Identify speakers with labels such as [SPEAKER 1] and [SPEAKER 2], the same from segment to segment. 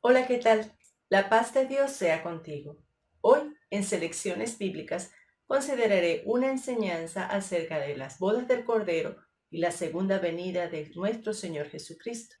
[SPEAKER 1] Hola, ¿qué tal? La paz de Dios sea contigo. Hoy, en Selecciones Bíblicas, consideraré una enseñanza acerca de las bodas del Cordero y la segunda venida de nuestro Señor Jesucristo.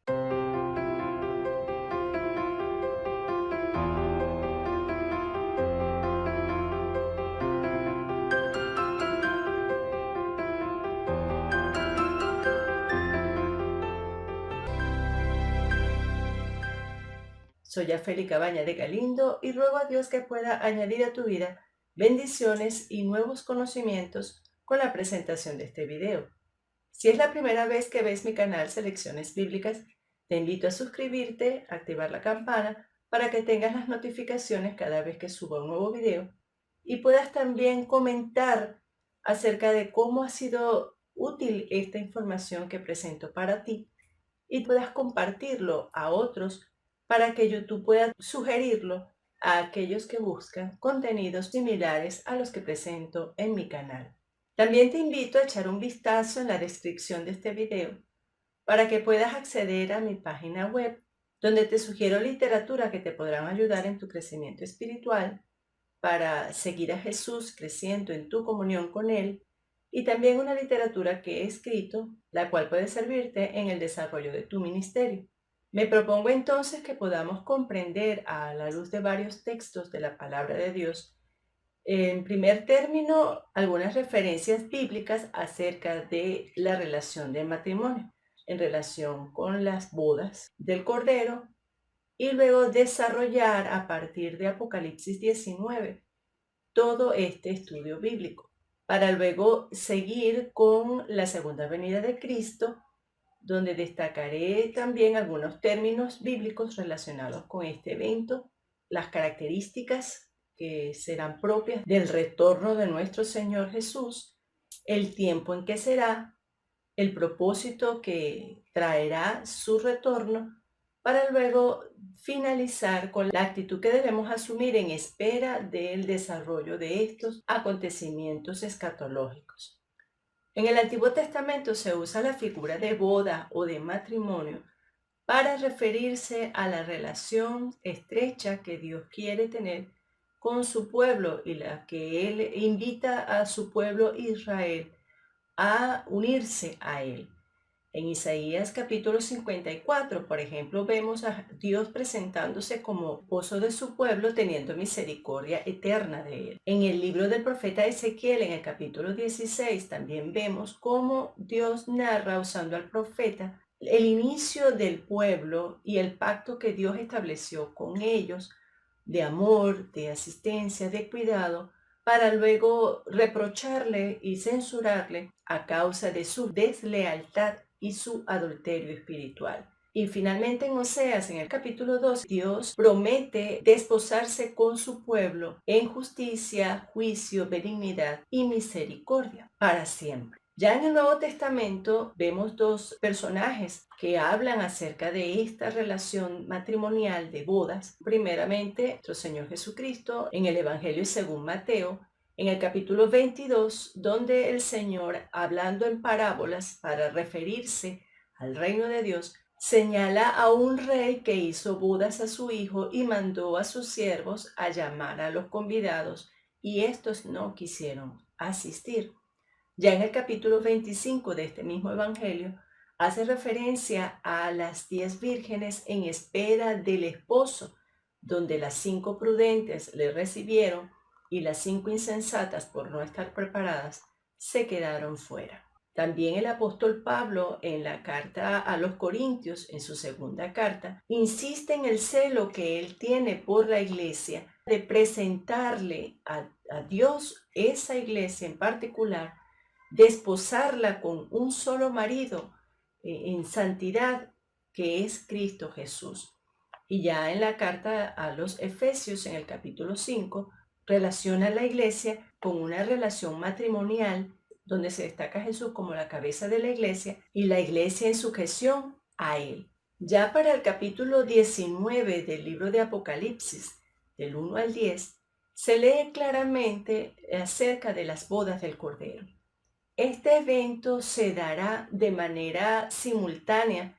[SPEAKER 1] Soy Yafeli Cabaña de Galindo y ruego a Dios que pueda añadir a tu vida bendiciones y nuevos conocimientos con la presentación de este video. Si es la primera vez que ves mi canal Selecciones Bíblicas, te invito a suscribirte, activar la campana para que tengas las notificaciones cada vez que suba un nuevo video y puedas también comentar acerca de cómo ha sido útil esta información que presento para ti y puedas compartirlo a otros para que YouTube pueda sugerirlo a aquellos que buscan contenidos similares a los que presento en mi canal. También te invito a echar un vistazo en la descripción de este video para que puedas acceder a mi página web, donde te sugiero literatura que te podrán ayudar en tu crecimiento espiritual para seguir a Jesús creciendo en tu comunión con Él, y también una literatura que he escrito, la cual puede servirte en el desarrollo de tu ministerio. Me propongo entonces que podamos comprender a la luz de varios textos de la palabra de Dios, en primer término, algunas referencias bíblicas acerca de la relación del matrimonio, en relación con las bodas del Cordero, y luego desarrollar a partir de Apocalipsis 19 todo este estudio bíblico, para luego seguir con la segunda venida de Cristo, donde destacaré también algunos términos bíblicos relacionados con este evento, las características que serán propias del retorno de nuestro Señor Jesús, el tiempo en que será, el propósito que traerá su retorno, para luego finalizar con la actitud que debemos asumir en espera del desarrollo de estos acontecimientos escatológicos. En el Antiguo Testamento se usa la figura de boda o de matrimonio para referirse a la relación estrecha que Dios quiere tener con su pueblo y la que Él invita a su pueblo Israel a unirse a Él. En Isaías capítulo 54, por ejemplo, vemos a Dios presentándose como esposo de su pueblo, teniendo misericordia eterna de él. En el libro del profeta Ezequiel, en el capítulo 16, también vemos cómo Dios narra, usando al profeta, el inicio del pueblo y el pacto que Dios estableció con ellos, de amor, de asistencia, de cuidado, para luego reprocharle y censurarle a causa de su deslealtad y su adulterio espiritual. Y finalmente en Oseas, en el capítulo 2, Dios promete desposarse con su pueblo en justicia, juicio, benignidad y misericordia para siempre. Ya en el Nuevo Testamento vemos dos personajes que hablan acerca de esta relación matrimonial de bodas. Primeramente, nuestro Señor Jesucristo en el Evangelio según Mateo, en el capítulo 22, donde el Señor, hablando en parábolas para referirse al reino de Dios, señala a un rey que hizo bodas a su hijo y mandó a sus siervos a llamar a los convidados, y estos no quisieron asistir. Ya en el capítulo 25 de este mismo evangelio, hace referencia a las 10 vírgenes en espera del esposo, donde las 5 prudentes le recibieron y las 5 insensatas, por no estar preparadas, se quedaron fuera. También el apóstol Pablo, en la carta a los Corintios, en su segunda carta, insiste en el celo que él tiene por la iglesia, de presentarle a Dios esa iglesia en particular, desposarla con un solo marido en santidad, que es Cristo Jesús. Y ya en la carta a los Efesios, en el capítulo 5, relaciona la iglesia con una relación matrimonial donde se destaca a Jesús como la cabeza de la iglesia y la iglesia en sujeción a él. Ya para el capítulo 19 del libro de Apocalipsis, del 1 al 10, se lee claramente acerca de las bodas del Cordero. Este evento se dará de manera simultánea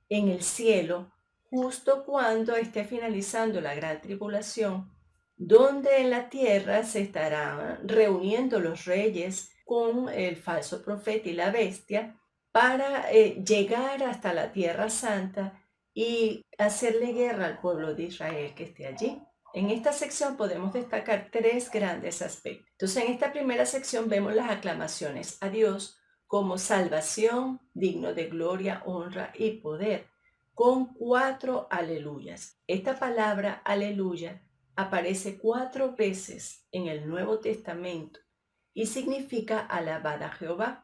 [SPEAKER 1] en el cielo, justo cuando esté finalizando la gran tribulación, donde en la tierra se estarán reuniendo los reyes con el falso profeta y la bestia para llegar hasta la tierra santa y hacerle guerra al pueblo de Israel que esté allí. En esta sección podemos destacar tres grandes aspectos. Entonces, en esta primera sección vemos las aclamaciones a Dios como salvación, digno de gloria, honra y poder, con 4 aleluyas. Esta palabra aleluya aparece 4 veces en el Nuevo Testamento y significa alabad a Jehová.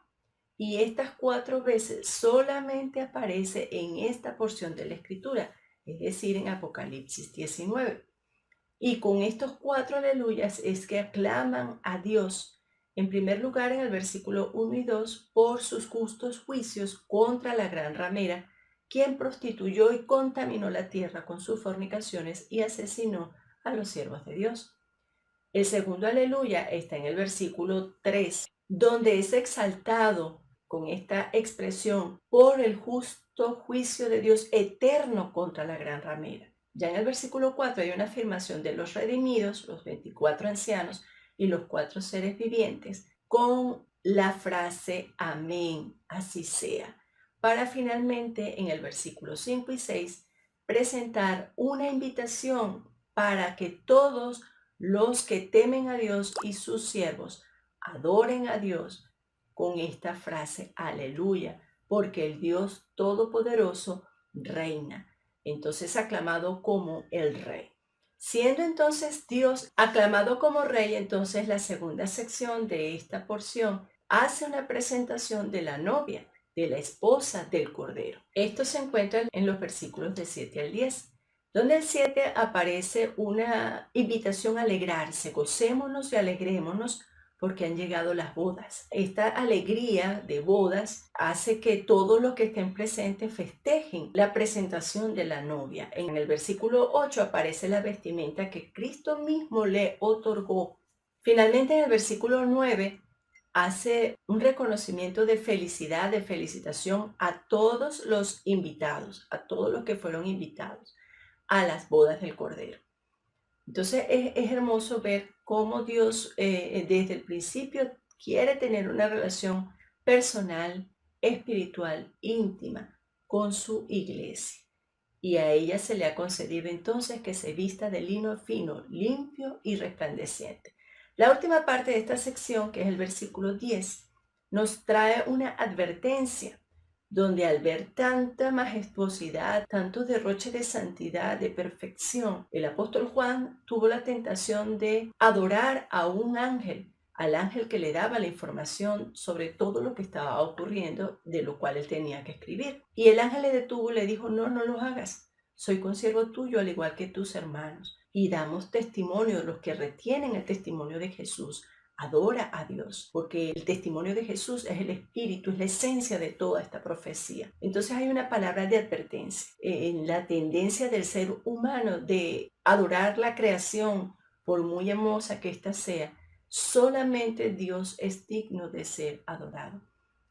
[SPEAKER 1] Y estas 4 veces solamente aparece en esta porción de la Escritura, es decir, en Apocalipsis 19. Y con estos 4 aleluyas es que aclaman a Dios, en primer lugar en el versículo 1 y 2, por sus justos juicios contra la gran ramera, quien prostituyó y contaminó la tierra con sus fornicaciones y asesinó a los siervos de Dios. El segundo aleluya está en el versículo 3, donde es exaltado con esta expresión por el justo juicio de Dios eterno contra la gran ramera. Ya en el versículo 4 hay una afirmación de los redimidos, los 24 ancianos y los 4 seres vivientes, con la frase amén, así sea, para finalmente en el versículo 5 y 6 presentar una invitación para que todos los que temen a Dios y sus siervos adoren a Dios con esta frase, aleluya, porque el Dios Todopoderoso reina. Entonces aclamado como el Rey. Siendo entonces Dios aclamado como Rey, entonces la segunda sección de esta porción hace una presentación de la novia, de la esposa del Cordero. Esto se encuentra en los versículos de 7 al 10. Donde el 7 aparece una invitación a alegrarse, gocémonos y alegrémonos porque han llegado las bodas. Esta alegría de bodas hace que todos los que estén presentes festejen la presentación de la novia. En el versículo 8 aparece la vestimenta que Cristo mismo le otorgó. Finalmente, en el versículo 9 hace un reconocimiento de felicidad, de felicitación a todos los invitados, a todos los que fueron invitados a las bodas del Cordero. Entonces es hermoso ver cómo Dios desde el principio quiere tener una relación personal, espiritual, íntima con su iglesia. Y a ella se le ha concedido entonces que se vista de lino fino, limpio y resplandeciente. La última parte de esta sección, que es el versículo 10, nos trae una advertencia donde al ver tanta majestuosidad, tanto derroche de santidad, de perfección, el apóstol Juan tuvo la tentación de adorar a un ángel, al ángel que le daba la información sobre todo lo que estaba ocurriendo, de lo cual él tenía que escribir. Y el ángel le detuvo y le dijo, no, no lo hagas, soy consiervo tuyo al igual que tus hermanos. Y damos testimonio de los que retienen el testimonio de Jesús. Adora a Dios, porque el testimonio de Jesús es el espíritu, es la esencia de toda esta profecía. Entonces hay una palabra de advertencia en la tendencia del ser humano de adorar la creación, por muy hermosa que ésta sea. Solamente Dios es digno de ser adorado.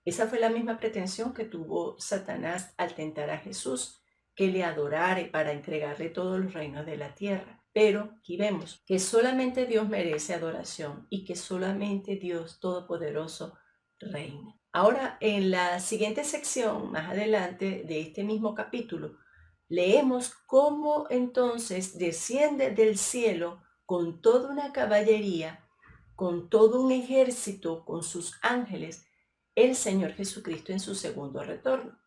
[SPEAKER 1] Esa fue la misma pretensión que tuvo Satanás al tentar a Jesús, que le adorara para entregarle todos los reinos de la tierra. Pero aquí vemos que solamente Dios merece adoración y que solamente Dios Todopoderoso reina. Ahora, en la siguiente sección, más adelante de este mismo capítulo, leemos cómo entonces desciende del cielo con toda una caballería, con todo un ejército, con sus ángeles, el Señor Jesucristo en su segundo retorno.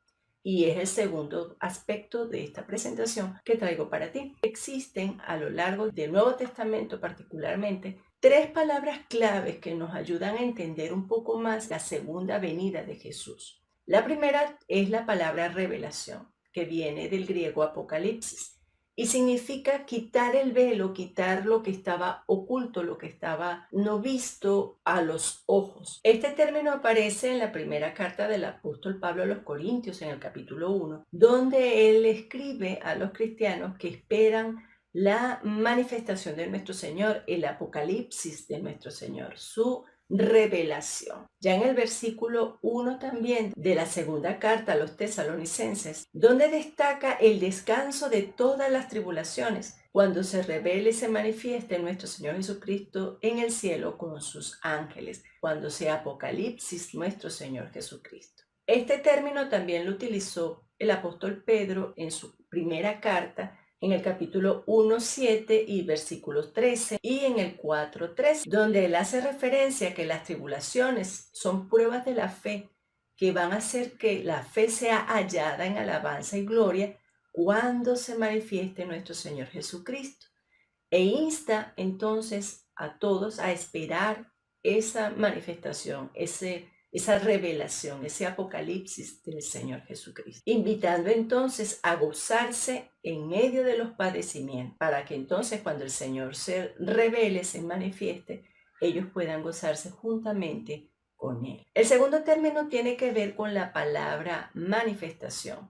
[SPEAKER 1] Y es el segundo aspecto de esta presentación que traigo para ti. Existen a lo largo del Nuevo Testamento particularmente 3 palabras claves que nos ayudan a entender un poco más la segunda venida de Jesús. La primera es la palabra revelación, que viene del griego apocalipsis y significa quitar el velo, quitar lo que estaba oculto, lo que estaba no visto a los ojos. Este término aparece en la primera carta del apóstol Pablo a los Corintios, en el capítulo 1, donde él escribe a los cristianos que esperan la manifestación de nuestro Señor, el apocalipsis de nuestro Señor, su revelación. Ya en el versículo 1 también de la segunda carta a los tesalonicenses, donde destaca el descanso de todas las tribulaciones, cuando se revele y se manifieste nuestro Señor Jesucristo en el cielo con sus ángeles, cuando sea Apocalipsis nuestro Señor Jesucristo. Este término también lo utilizó el apóstol Pedro en su primera carta, en el capítulo 1:7 y versículos 13, y en el 4:13, donde él hace referencia a que las tribulaciones son pruebas de la fe que van a hacer que la fe sea hallada en alabanza y gloria cuando se manifieste nuestro Señor Jesucristo. E insta entonces a todos a esperar esa manifestación, esa revelación, ese apocalipsis del Señor Jesucristo, invitando entonces a gozarse en medio de los padecimientos, para que entonces cuando el Señor se revele, se manifieste, ellos puedan gozarse juntamente con Él. El segundo término tiene que ver con la palabra manifestación.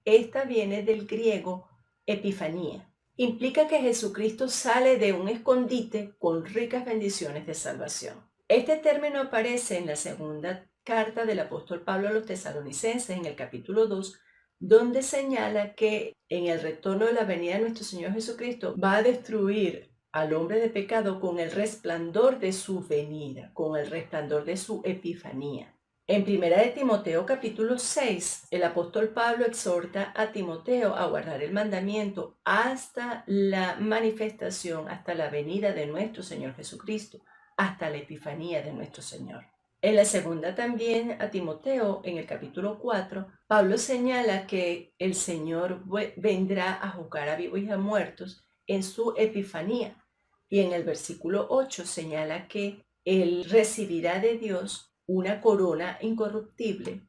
[SPEAKER 1] Esta viene del griego epifanía. Implica que Jesucristo sale de un escondite con ricas bendiciones de salvación. Este término aparece en la segunda carta del apóstol Pablo a los tesalonicenses, en el capítulo 2, donde señala que en el retorno de la venida de nuestro Señor Jesucristo va a destruir al hombre de pecado con el resplandor de su venida, con el resplandor de su epifanía. En 1 de Timoteo capítulo 6, el apóstol Pablo exhorta a Timoteo a guardar el mandamiento hasta la manifestación, hasta la venida de nuestro Señor Jesucristo, hasta la epifanía de nuestro Señor. En la segunda también a Timoteo, en el capítulo 4, Pablo señala que el Señor vendrá a juzgar a vivos y a muertos en su epifanía. Y en el versículo 8 señala que Él recibirá de Dios una corona incorruptible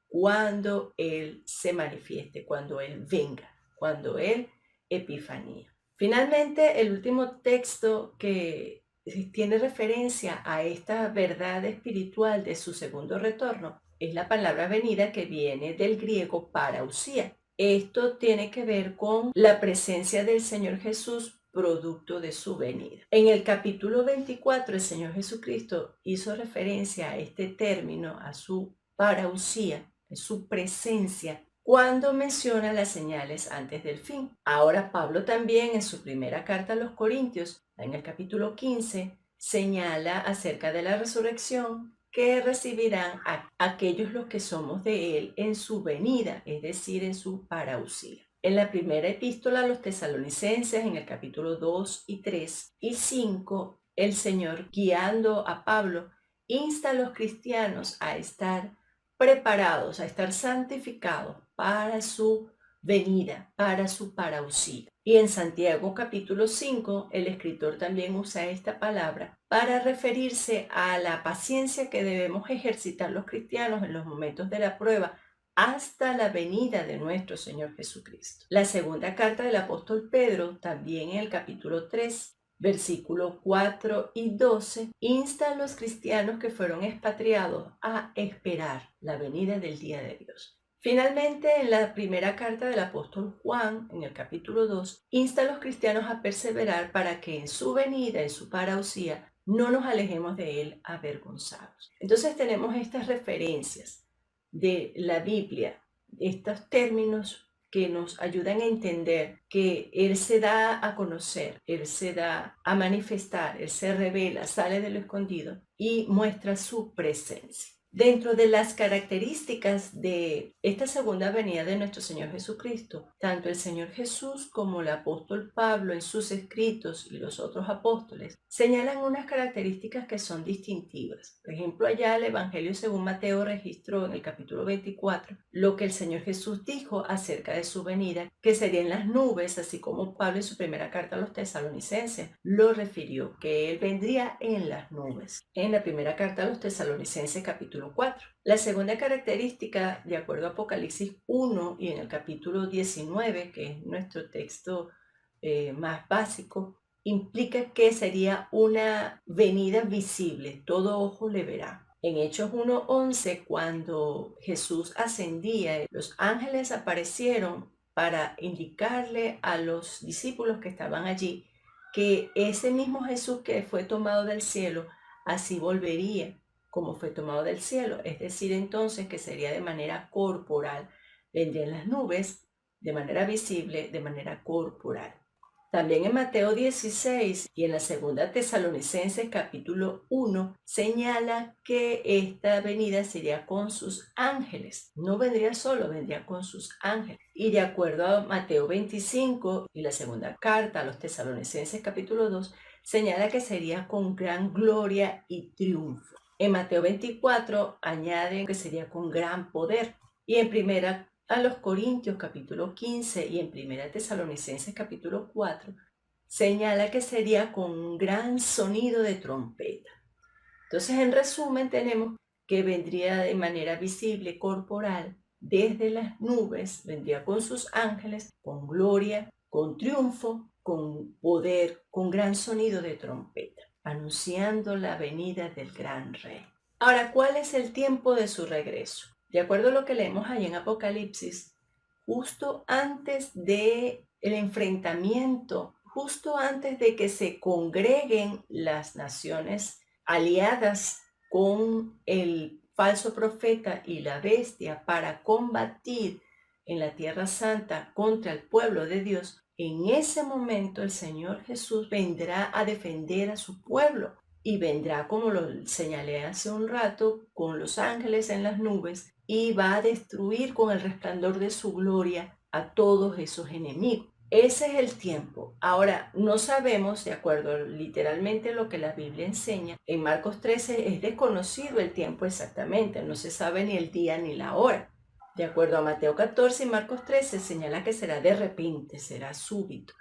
[SPEAKER 1] cuando Él se manifieste, cuando Él venga, cuando Él epifanía. Finalmente, el último texto que tiene referencia a esta verdad espiritual de su segundo retorno es la palabra venida, que viene del griego parausía. Esto tiene que ver con la presencia del Señor Jesús producto de su venida. En el capítulo 24, el Señor Jesucristo hizo referencia a este término, a su parausía, a su presencia, cuando menciona las señales antes del fin. Ahora Pablo también en su primera carta a los Corintios, en el capítulo 15, señala acerca de la resurrección que recibirán a aquellos los que somos de Él en su venida, es decir, en su parausía. En la primera epístola a los tesalonicenses, en el capítulo 2 y 3 y 5, el Señor, guiando a Pablo, insta a los cristianos a estar preparados, a estar santificados para su venida, para su parausía. Y en Santiago capítulo 5, el escritor también usa esta palabra para referirse a la paciencia que debemos ejercitar los cristianos en los momentos de la prueba, hasta la venida de nuestro Señor Jesucristo. La segunda carta del apóstol Pedro, también en el capítulo 3, versículos 4 y 12, insta a los cristianos que fueron expatriados a esperar la venida del día de Dios. Finalmente, en la primera carta del apóstol Juan, en el capítulo 2, insta a los cristianos a perseverar para que en su venida, en su parausía, no nos alejemos de él avergonzados. Entonces tenemos estas referencias de la Biblia, estos términos que nos ayudan a entender que Él se da a conocer, Él se da a manifestar, Él se revela, sale de lo escondido y muestra su presencia. Dentro de las características de esta segunda venida de nuestro Señor Jesucristo, tanto el Señor Jesús como el apóstol Pablo en sus escritos y los otros apóstoles señalan unas características que son distintivas. Por ejemplo, allá el Evangelio según Mateo registró en el capítulo 24 lo que el Señor Jesús dijo acerca de su venida, que sería en las nubes, así como Pablo en su primera carta a los tesalonicenses lo refirió, que Él vendría en las nubes. En la primera carta a los tesalonicenses capítulo 4. La segunda característica, de acuerdo a Apocalipsis 1 y en el capítulo 19, que es nuestro texto más básico, implica que sería una venida visible, todo ojo le verá. En Hechos 1:11, cuando Jesús ascendía, los ángeles aparecieron para indicarle a los discípulos que estaban allí que ese mismo Jesús que fue tomado del cielo así volvería, como fue tomado del cielo. Es decir, entonces que sería de manera corporal. Vendría en las nubes, de manera visible, de manera corporal. También en Mateo 16 y en la segunda Tesalonicenses capítulo 1 señala que esta venida sería con sus ángeles. No vendría solo, vendría con sus ángeles. Y de acuerdo a Mateo 25 y la segunda carta a los Tesalonicenses capítulo 2, señala que sería con gran gloria y triunfo. En Mateo 24 añade que sería con gran poder. Y en primera a los Corintios capítulo 15 y en primera Tesalonicenses capítulo 4 señala que sería con un gran sonido de trompeta. Entonces, en resumen, tenemos que vendría de manera visible, corporal, desde las nubes, vendría con sus ángeles, con gloria, con triunfo, con poder, con gran sonido de trompeta, anunciando la venida del gran rey. Ahora, ¿cuál es el tiempo de su regreso? De acuerdo a lo que leemos ahí en Apocalipsis, justo antes del enfrentamiento, justo antes de que se congreguen las naciones aliadas con el falso profeta y la bestia para combatir en la Tierra Santa contra el pueblo de Dios, en ese momento el Señor Jesús vendrá a defender a su pueblo y vendrá, como lo señalé hace un rato, con los ángeles en las nubes y va a destruir con el resplandor de su gloria a todos esos enemigos. Ese es el tiempo. Ahora, no sabemos, de acuerdo literalmente lo que la Biblia enseña, en Marcos 13 es desconocido el tiempo exactamente, no se sabe ni el día ni la hora. De acuerdo a Mateo 14 y Marcos 13 señala que será de repente, será súbito.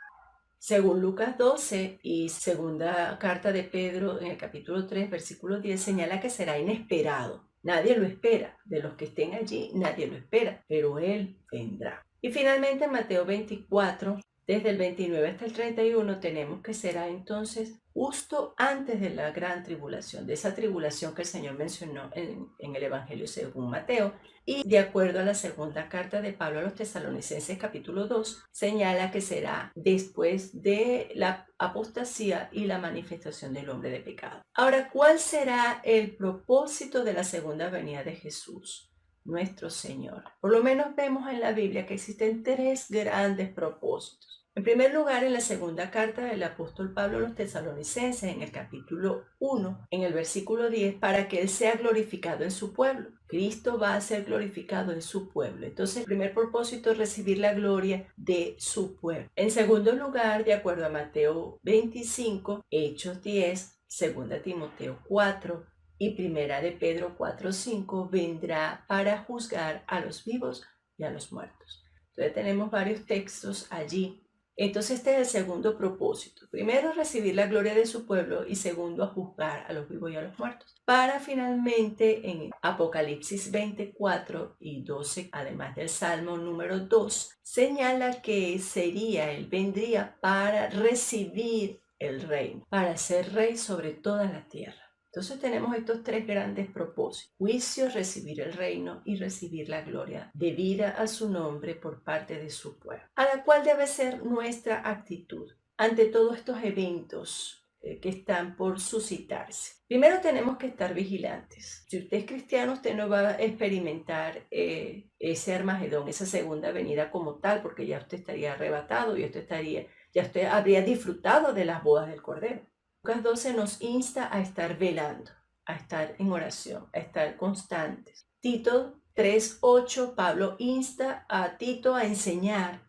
[SPEAKER 1] Según Lucas 12 y segunda carta de Pedro en el capítulo 3, versículo 10, señala que será inesperado. Nadie lo espera. De los que estén allí, nadie lo espera, pero Él vendrá. Y finalmente en Mateo 24, desde el 29 hasta el 31, tenemos que será entonces justo antes de la gran tribulación, de esa tribulación que el Señor mencionó en el Evangelio según Mateo. Y de acuerdo a la segunda carta de Pablo a los Tesalonicenses capítulo 2, señala que será después de la apostasía y la manifestación del hombre de pecado. Ahora, ¿cuál será el propósito de la segunda venida de Jesús, nuestro Señor? Por lo menos vemos en la Biblia que existen tres grandes propósitos. En primer lugar, en la segunda carta del apóstol Pablo a los Tesalonicenses, en el capítulo 1, en el versículo 10, para que Él sea glorificado en su pueblo. Cristo va a ser glorificado en su pueblo. Entonces, el primer propósito es recibir la gloria de su pueblo. En segundo lugar, de acuerdo a Mateo 25, Hechos 10, 2 Timoteo 4 y primera de Pedro 4:5, vendrá para juzgar a los vivos y a los muertos. Entonces, tenemos varios textos allí. Entonces este es el segundo propósito. Primero, recibir la gloria de su pueblo y segundo, a juzgar a los vivos y a los muertos. Para finalmente en Apocalipsis 24 y 12, además del Salmo número 2, señala que él vendría para recibir el reino, para ser rey sobre toda la tierra. Entonces tenemos estos tres grandes propósitos: juicio, recibir el reino y recibir la gloria debida a su nombre por parte de su pueblo. ¿A la cual debe ser nuestra actitud ante todos estos eventos que están por suscitarse? Primero tenemos que estar vigilantes. Si usted es cristiano, usted no va a experimentar ese Armagedón, esa segunda venida como tal, porque ya usted estaría arrebatado y ya usted habría disfrutado de las bodas del Cordero. Lucas 12 nos insta a estar velando, a estar en oración, a estar constantes. Tito 3:8, Pablo insta a Tito a enseñar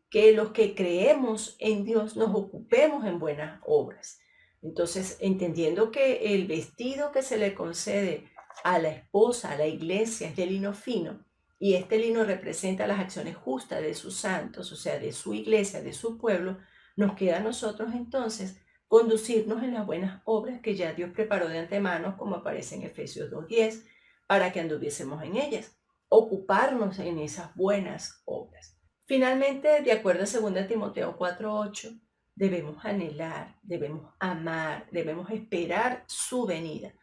[SPEAKER 1] que los que creemos en Dios nos ocupemos en buenas obras. Entonces, entendiendo que el vestido que se le concede a la esposa, a la iglesia, es de lino fino, y este lino representa las acciones justas de sus santos, o sea, de su iglesia, de su pueblo, nos queda a nosotros entonces conducirnos en las buenas obras que ya Dios preparó de antemano, como aparece en Efesios 2:10, para que anduviésemos en ellas, ocuparnos en esas buenas obras. Finalmente, de acuerdo a 2 Timoteo 4:8, debemos anhelar, debemos amar, debemos esperar su venida.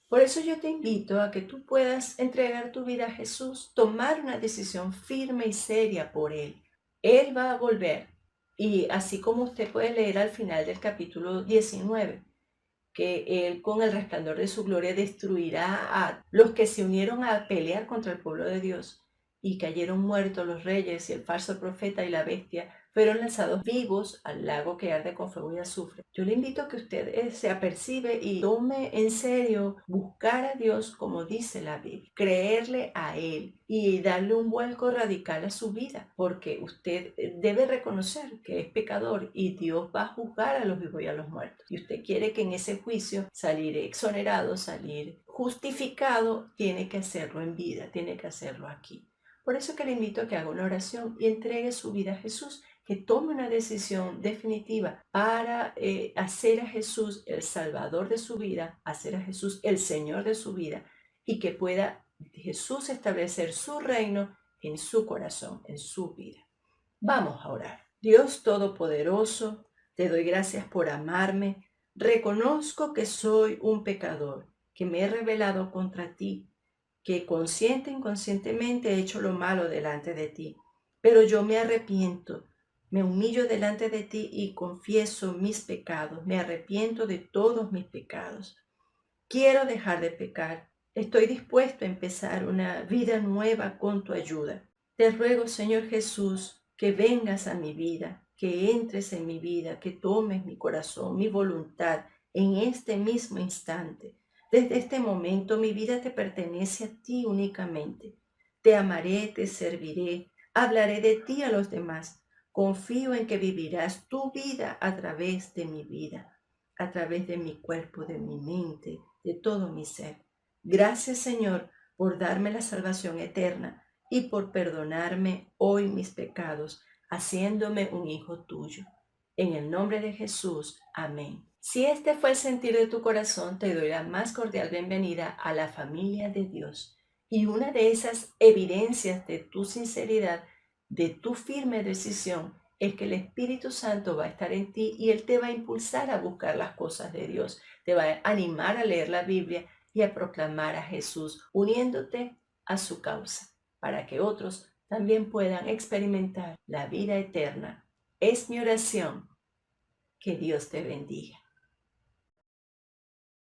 [SPEAKER 1] Por eso yo te invito a que tú puedas entregar tu vida a Jesús, tomar una decisión firme y seria por Él. Él va a volver. Y así como usted puede leer al final del capítulo 19, que Él con el resplandor de su gloria destruirá a los que se unieron a pelear contra el pueblo de Dios y cayeron muertos los reyes y el falso profeta y la bestia fueron lanzados vivos al lago que arde con fuego y azufre. Yo le invito a que usted se apercibe y tome en serio buscar a Dios como dice la Biblia, creerle a Él y darle un vuelco radical a su vida, porque usted debe reconocer que es pecador y Dios va a juzgar a los vivos y a los muertos. Y usted quiere que en ese juicio salir exonerado, salir justificado, tiene que hacerlo en vida, tiene que hacerlo aquí. Por eso que le invito a que haga una oración y entregue su vida a Jesús, que tome una decisión definitiva para hacer a Jesús el Salvador de su vida, hacer a Jesús el Señor de su vida y que pueda Jesús establecer su reino en su corazón, en su vida. Vamos a orar. Dios Todopoderoso, te doy gracias por amarme. Reconozco que soy un pecador, que me he rebelado contra ti, que consciente e inconscientemente he hecho lo malo delante de ti. Pero yo me arrepiento, me humillo delante de ti y confieso mis pecados, me arrepiento de todos mis pecados. Quiero dejar de pecar, estoy dispuesto a empezar una vida nueva con tu ayuda. Te ruego, Señor Jesús, que vengas a mi vida, que entres en mi vida, que tomes mi corazón, mi voluntad en este mismo instante. Desde este momento mi vida te pertenece a ti únicamente. Te amaré, te serviré, hablaré de ti a los demás. Confío en que vivirás tu vida a través de mi vida, a través de mi cuerpo, de mi mente, de todo mi ser. Gracias, Señor, por darme la salvación eterna y por perdonarme hoy mis pecados, haciéndome un hijo tuyo. En el nombre de Jesús, amén. Si este fue el sentir de tu corazón, te doy la más cordial bienvenida a la familia de Dios. Y una de esas evidencias de tu sinceridad, de tu firme decisión, es que el Espíritu Santo va a estar en ti y Él te va a impulsar a buscar las cosas de Dios, te va a animar a leer la Biblia y a proclamar a Jesús, uniéndote a su causa, para que otros también puedan experimentar la vida eterna. Es mi oración. Que Dios te bendiga.